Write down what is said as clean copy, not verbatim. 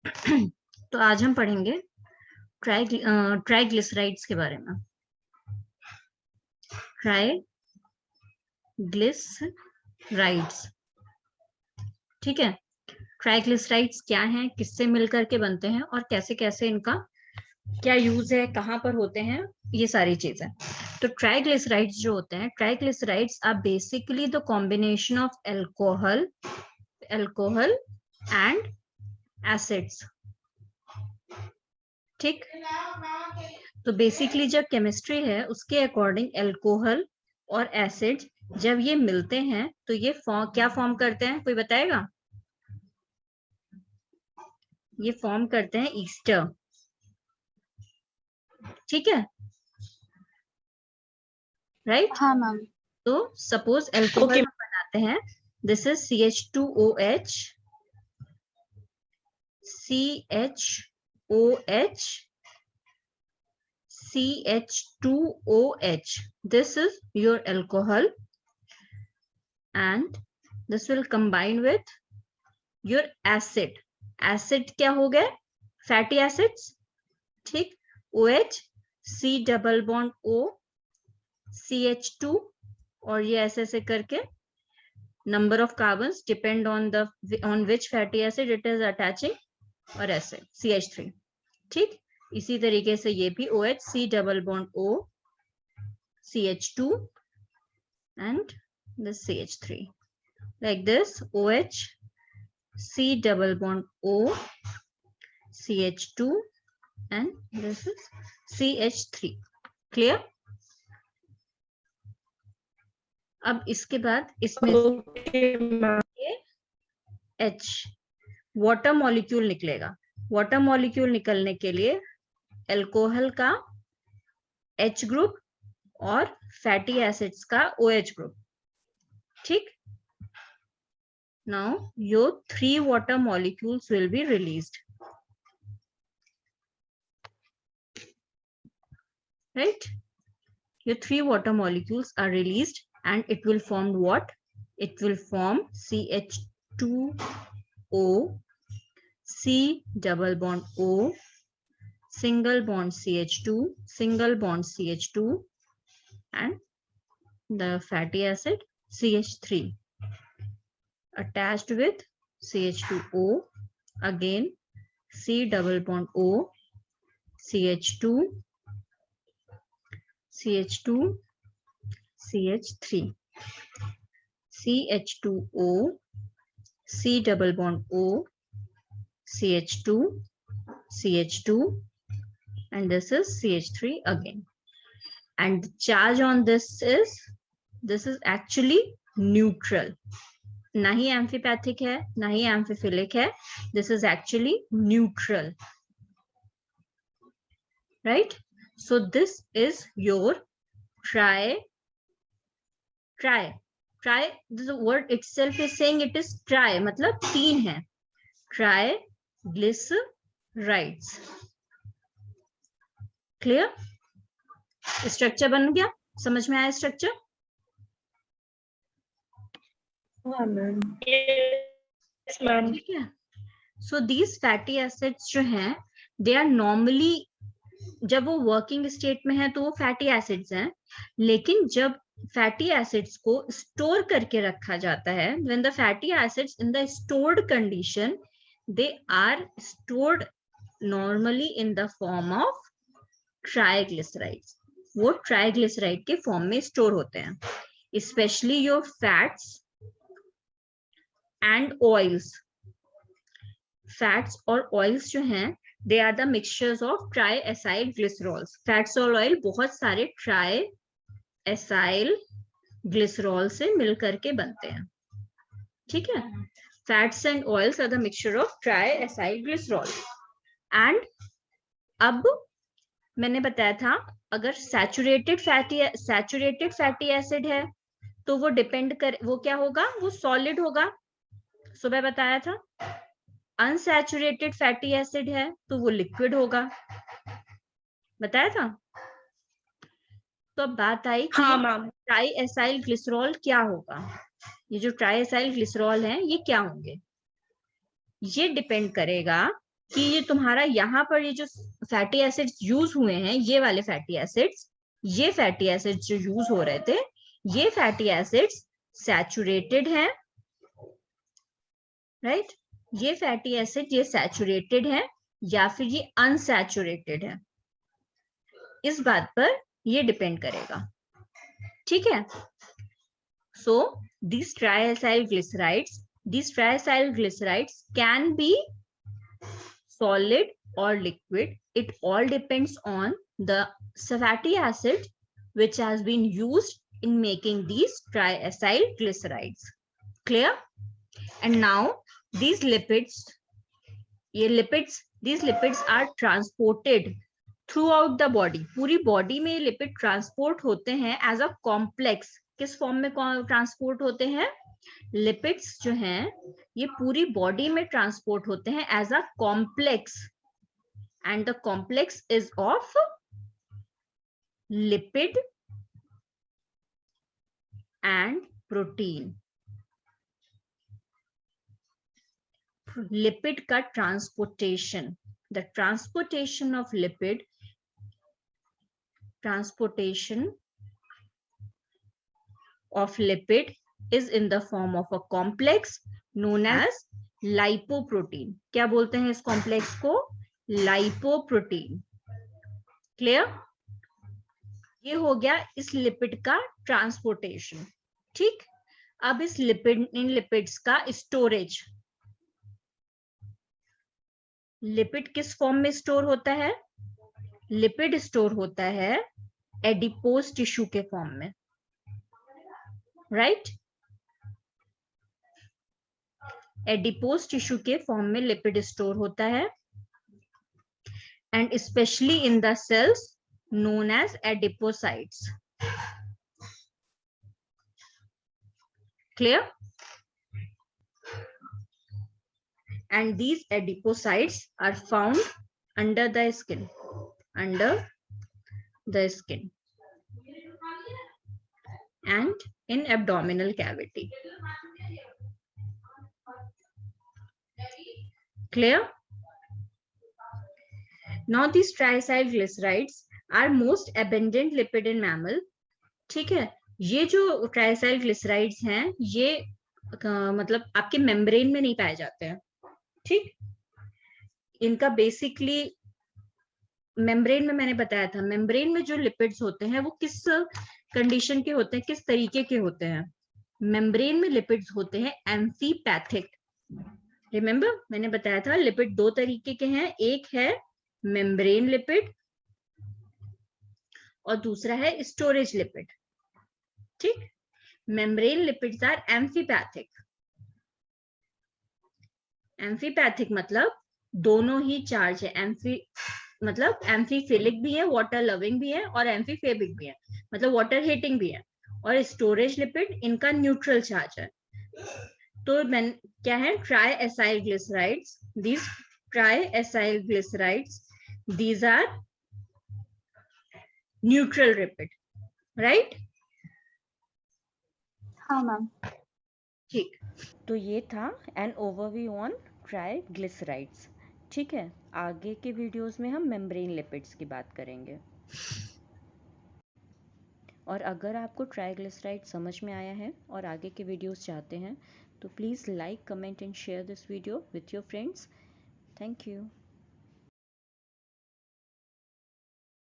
तो आज हम पढ़ेंगे ट्राइग्लिसराइड्स के बारे में। ट्राइग्लिसराइड्स, ठीक है। ट्राइग्लिसराइड्स क्या हैं, किससे मिलकर के बनते हैं और कैसे कैसे इनका क्या यूज है, कहाँ पर होते हैं, ये सारी चीजें। तो ट्राइग्लिसराइड्स जो होते हैं, triglycerides are basically the combination of alcohol and acids, ठीक। तो बेसिकली जब केमिस्ट्री है उसके अकॉर्डिंग एल्कोहल और एसिड जब ये मिलते हैं तो ये क्या फॉर्म करते हैं, कोई बताएगा? ये फॉर्म करते हैं ईस्टर, ठीक है, राइट। हाँ मैम। तो सपोज एल्कोहल हम बनाते हैं, this is CH2OH, CH2OH. This is your alcohol and this will combine with your acid. Acid क्या हो गए? Fatty acids, ठीक। OH, C double bond O, CH2, और ये ऐसे ऐसे करके number of carbons depend on which fatty acid it is attaching, और ऐसे CH3, ठीक। इसी तरीके से ये भी OH, C double bond O, CH2 and this CH3, like this, OH, C double bond O, CH2 and this is CH3, clear। अब इसके बाद इसमें H वाटर मॉलिक्यूल निकलेगा। वाटर मॉलिक्यूल निकलने के लिए एल्कोहल का H ग्रुप और फैटी एसिड्स का OH ग्रुप, ठीक। Now your 3 water molecules will be released, right? Your 3 water molecules are released and it will form what? It will form CH2O, C double bond O, single bond CH2, single bond CH2 and the fatty acid CH3 attached with CH2O, again C double bond O, CH2, CH2, CH3, CH2O, C double bond O, CH2, CH2, and this is CH3 again. And the charge on this is actually neutral. ना ही amphipathic है, ना ही amphiphilic है. This is actually neutral, right? So this is your the word itself is saying it is tri, मतलब 3 है. Triglycerides, clear? Structure बन गया, समझ में आया स्ट्रक्चर? हाँ मैम। यस मैम, ठीक है। सो दीज फैटी एसिड्स जो हैं, दे आर नॉर्मली, जब वो वर्किंग स्टेट में है तो वो फैटी एसिड्स हैं, लेकिन जब फैटी एसिड्स को स्टोर करके रखा जाता है, when the fatty acids in the stored condition, they are stored normally in the form of triglycerides. वो ट्राइग्लिसराइड के फॉर्म में स्टोर होते हैं। Specially your fats and oils, fats और ऑयल्स जो हैं, they are the mixtures of tri acyl glycerols. Fats और oil बहुत सारे ट्राई एसाइल ग्लिसरॉल से मिलकर के बनते हैं, ठीक है। Fats and oils are the mixture of tri acyl glycerol. And अब मैंने बताया था, अगर सैचुरेटेड फैटी एसिड है तो वो वो क्या होगा, वो सॉलिड होगा, सुबह बताया था। अनसैचुरेटेड फैटी एसिड है तो वो लिक्विड होगा, बताया था। तो अब बात आई कि हाँ मैम, ट्राई एसाइल ग्लिसरॉल क्या होगा। ये जो ट्राई एसाइल ग्लिसरॉल है ये क्या होंगे, ये डिपेंड करेगा कि ये तुम्हारा यहाँ पर ये जो फैटी एसिड्स यूज हुए हैं, ये वाले फैटी एसिड्स, ये फैटी एसिड्स जो यूज हो रहे थे, ये फैटी एसिड्स सैचुरेटेड हैं, राइट? ये फैटी एसिड ये सैचुरेटेड है या फिर ये अनसैचुरेटेड है, इस बात पर ये डिपेंड करेगा, ठीक है? सो these triacyl glycerides can be solid or liquid. It all depends on the fatty acid which has been used in making these triacyl glycerides. Clear? And now these lipids are transported throughout the body. पूरी body में lipid transport होते हैं as a complex. किस form में transport होते हैं? Lipids जो हैं ये पूरी बॉडी में ट्रांसपोर्ट होते हैं as a complex, and the complex is of lipid and protein. Lipid का transportation, the transportation of lipid, is in the form of a complex known as lipoprotein. क्या बोलते हैं इस कॉम्प्लेक्स को? लाइपोप्रोटीन. क्लियर? ये हो गया इस लिपिड का ट्रांसपोर्टेशन. ठीक, अब इस इन लिपिड्स का स्टोरेज. लिपिड किस फॉर्म में स्टोर होता है? लिपिड स्टोर होता है एडिपोज टिश्यू के फॉर्म में, राइट? एडिपोज टिश्यू के फॉर्म में लिपिड स्टोर होता है, and specially in the cells known as adipocytes. Clear? And these adipocytes are found under the skin, and in abdominal cavity. Clear? Now these triacyl glycerides are most abundant lipid in mammal. ठीक है, ये जो triacyl glycerides हैं ये मतलब आपके membrane में नहीं पाए जाते हैं. ठीक, इनका बेसिकली मेम्ब्रेन में मैंने बताया था, मेम्ब्रेन में जो लिपिड्स होते हैं वो किस कंडीशन के होते हैं, किस तरीके के होते हैं? मेम्ब्रेन में लिपिड्स होते हैं एम्फीपैथिक. रिमेम्बर मैंने बताया था लिपिड दो तरीके के हैं, एक है मेम्ब्रेन लिपिड और दूसरा है स्टोरेज लिपिड. ठीक, membrane lipids are amphipathic. Amphipathic मतलब दोनों ही चार्ज है. मतलब एम्फीफिलिक भी है, वाटर लविंग भी है, और एम्फीफेबिक भी है, मतलब वाटर हीटिंग भी है. और स्टोरेज लिपिड इनका न्यूट्रल चार्ज है. तो क्या है? Triacyl glycerides. These triacyl glycerides, these are neutral lipid, right? हाँ मैम. ठीक, तो ये था एन ओवरव्यू ऑन ट्राइग्लिसराइड्स. ठीक है, आगे के वीडियोस में हम मेम्ब्रेन लिपिड्स की बात करेंगे. और अगर आपको ट्राइग्लिसराइड समझ में आया है और आगे के वीडियोस चाहते हैं तो please like, comment and share this video with your friends. Thank you.